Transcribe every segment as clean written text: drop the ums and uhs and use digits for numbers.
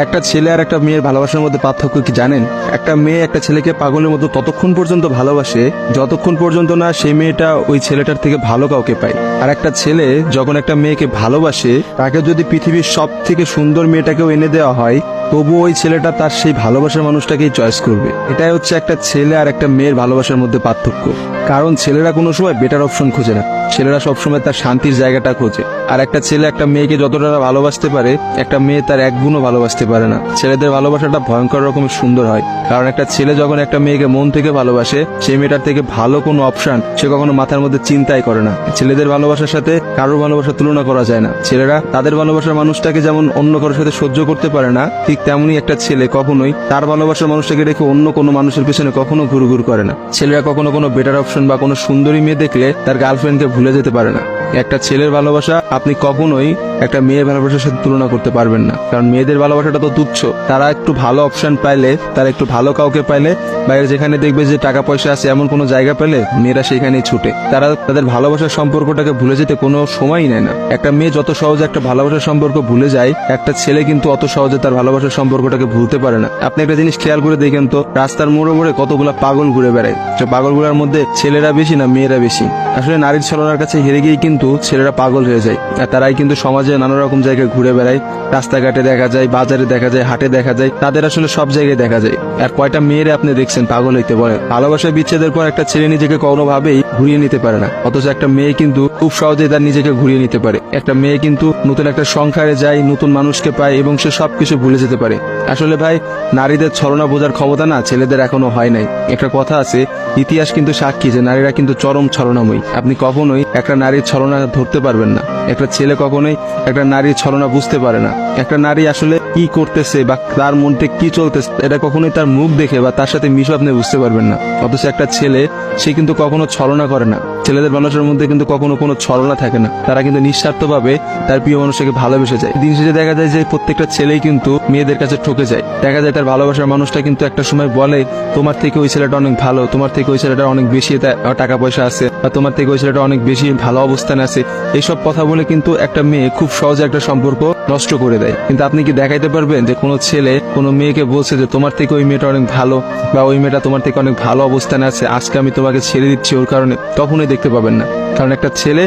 একটা ছেলে আর একটা মেয়ের ভালোবাসার মধ্যে পার্থক্য কি জানেন? একটা মেয়ে একটা ছেলেকে পাগলের মতো ততক্ষণ পর্যন্ত ভালোবাসে যতক্ষণ পর্যন্ত না সেই মেয়েটা ওই ছেলেটার থেকে ভালো কাউকে পায়। আর একটা ছেলে যখন একটা মেয়েকে ভালোবাসে, তাকে যদি পৃথিবীর সব থেকে সুন্দর মেয়েটাকেও এনে দেওয়া হয়, তবু ওই ছেলেটা তার সেই ভালোবাসার মানুষটাকেই চয়েস করবে। এটাই হচ্ছে একটা ছেলে আর একটা মেয়ের ভালোবাসার মধ্যে পার্থক্য। কারণ ছেলেরা কোনো সময় বেটার অপশন খোঁজে না, ছেলেরা সবসময় তার শান্তির জায়গাটা খোঁজে। আর একটা ছেলে একটা মেয়েকে যতটা ভালোবাসতে পারে, একটা মেয়ে তার এক গুণও ভালোবাসতে পারে না। ছেলেদের ভালোবাসাটা ভয়ঙ্কর রকমের সুন্দর হয়, কারণ একটা ছেলে যখন একটা মেয়েকে মন থেকে ভালোবাসে, সেই মেয়েটার থেকে ভালো কোনো অপশন সে কখনো মাথার মধ্যে চিন্তাই করে না। ছেলেদের ভালোবাসার সাথে কারোর ভালোবাসার তুলনা করা যায় না। ছেলেরা তাদের ভালোবাসার মানুষটাকে যেমন অন্য কারোর সাথে সহ্য করতে পারে না, ঠিক তেমনি একটা ছেলে কখনোই তার ভালোবাসার মানুষটাকে রেখে অন্য কোনো মানুষের পেছনে কখনো ঘুরঘুর করে না। ছেলেরা কখনো কোনো বেটার অপশন বা কোনো সুন্দরী মেয়ে দেখলে তার গার্লফ্রেন্ডকে ভুলে যেতে পারে না। একটা ছেলের ভালোবাসা আপনি কখনোই একটা মেয়ের ভালোবাসার সাথে তুলনা করতে পারবেন না, কারণ মেয়েদের ভালোবাসাটা তো তুচ্ছ। তারা একটু ভালো অপশন পাইলে, তারা একটু ভালো কাউকে পাইলে, বাইরে যেখানে দেখবে যে টাকা পয়সা আছে এমন কোনো জায়গা পেলে মেয়েরা সেখানেই ছুটে। তারা তাদের ভালোবাসার সম্পর্কটাকে ভুলে যেতে কোনো সময়ই নেয় না। একটা মেয়ে যত সহজে একটা ভালোবাসার সম্পর্ক ভুলে যায়, একটা ছেলে কিন্তু অত সহজে তার ভালোবাসার সম্পর্কটাকে ভুলতে পারে না। আপনি একটা জিনিস খেয়াল করে দেখেন তো, রাস্তার মোড়ে মোড়ে কতগুলা পাগল ঘুরে বেড়ায়। সে পাগলগুলোর মধ্যে ছেলেরা বেশি না মেয়েরা বেশি? আসলে নারীর ছলনার কাছে হেরে গিয়ে কিন্তু ছেলেরা পাগল হয়ে যায়, আর তারাই কিন্তু সমাজে নানা রকম জায়গায় ঘুরে বেড়ায়। রাস্তাঘাটে দেখা যায়, বাজারে দেখা যায়, হাটে দেখা যায়, তাদের আসলে সব জায়গায় দেখা যায়। আর কয়টা মেয়েরা আপনি দেখছেন পাগল হইতে বলে? ভালোবাসা বিচ্ছেদের পর একটা ছেলে নিজেকে কোনোভাবেই ঘুরিয়ে নিতে পারে না, অথচ একটা মেয়ে কিন্তু খুব সহজেই তার নিজেকে ঘুরিয়ে নিতে পারে। একটা মেয়ে কিন্তু নতুন একটা সংসারে যায়, নতুন মানুষকে পায় এবং সে সবকিছু ভুলে যেতে পারে। আসলে ভাই, নারীদের ছলনা বোঝার ক্ষমতা না ছেলেদের এখনো হয় নাই। একটা কথা আছে, ইতিহাস কিন্তু সাক্ষী যে নারীরা কিন্তু চরম ছলনাময়ী। আপনি কখনোই একটা নারীর ছলনা ধরতে পারবেন না। একটা ছেলে কখনোই একটা নারীর ছলনা বুঝতে পারে না। একটা নারী আসলে কি করতেছে বা তার মধ্যে কি চলতেছে, এটা কখনোই তার মুখ দেখে বা তার সাথে মিশে আপনি বুঝতে পারবেন না। অথচ একটা ছেলে, সে কিন্তু কখনো ছলনা করে না। ছেলেদের মানুষের মধ্যে কিন্তু কখনো কোনো ছলনা থাকে না। তারা কিন্তু নিঃস্বার্থভাবে তার প্রিয় মানুষকে ভালোবেসে যায়। দিন শেষে দেখা যায় যে প্রত্যেকটা ছেলেই কিন্তু মেয়েদের কাছে ঠকে যায়। দেখা যায় তার ভালোবাসার মানুষটা কিন্তু একটা সময় বলে, তোমার থেকে ওই ছেলেটা অনেক ভালো, তোমার থেকে ওই ছেলেটা অনেক বেশি টাকা পয়সা আছে, বা তোমার থেকে ওই ছেলেটা অনেক বেশি ভালো অবস্থানে আছে। এইসব কথা বলে কিন্তু একটা মেয়ে খুব সহজে একটা সম্পর্ক নষ্ট করে দেয়। কিন্তু আপনি কি দেখাইতে পারবেন যে কোনো ছেলে কোনো মেয়েকে বলছে যে তোমার থেকে ওই মেয়েটা অনেক ভালো, বা ওই মেয়েটা তোমার থেকে অনেক ভালো অবস্থানে আছে, আজকে আমি তোমাকে ছেড়ে দিচ্ছি ওর কারণে? কখনোই দেখতে পাবেন না। কারণ একটা ছেলে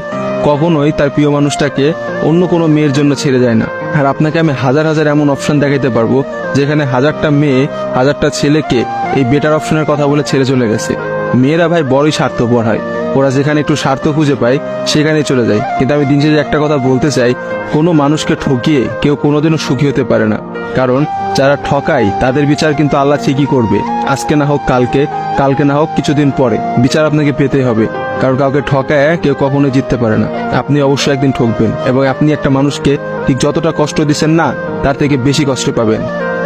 কখনোই তার প্রিয় মানুষটাকে অন্য কোনো মেয়ের জন্য ছেড়ে যায় না। আর আপনাকে আমি হাজার হাজার এমন অপশন দেখাইতে পারবো যেখানে হাজারটা মেয়ে হাজারটা ছেলেকে এই বেটার অপশনের কথা বলে ছেড়ে চলে গেছে। মেয়েরা ভাই বড়ই স্বার্থপর হয়, ওরা যেখানে একটু স্বার্থ খুঁজে পায় সেখানেই চলে যায়। কিন্তু আমি দিন শেষে একটা কথা বলতে চাই, কোনো মানুষকে ঠকিয়ে কেউ কোনোদিনও সুখী হতে পারে না। কারণ যারা ঠকায় তাদের বিচার কিন্তু আল্লাহ ঠিকই করবে। আজকে না হোক কালকে, কালকে না হোক কিছুদিন পরে বিচার আপনাকে পেতেই হবে। কারণ কাউকে ঠকায় কেউ কখনোই জিততে পারে না। আপনি অবশ্যই একদিন ঠকবেন, এবং আপনি একটা মানুষকে ঠিক যতটা কষ্ট দিচ্ছেন না, তার থেকে বেশি কষ্ট পাবেন।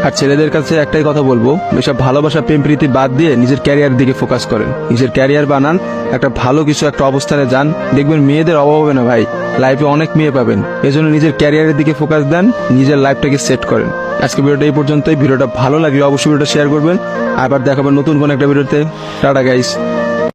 আর ছেলেদের কাছে একটাই কথা বলবো, এসব ভালোবাসা প্রেম প্রীতি বাদ দিয়ে নিজের ক্যারিয়ার দিকে ফোকাস করেন। নিজের ক্যারিয়ার বানান, একটা ভালো কিছু একটা অবস্থানে যান, দেখবেন মেয়েদের অভাব হবে না ভাই। লাইফে অনেক মেয়ে পাবেন। এজন্য নিজের ক্যারিয়ারের দিকে ফোকাস দেন, নিজের লাইফটাকে সেট করেন। আজকে ভিডিওটা এই পর্যন্তই। ভিডিওটা ভালো লাগলে অবশ্যই ভিডিওটা শেয়ার করবেন। আবার দেখাবেন নতুন কোন একটা ভিডিওতে। Tata guys.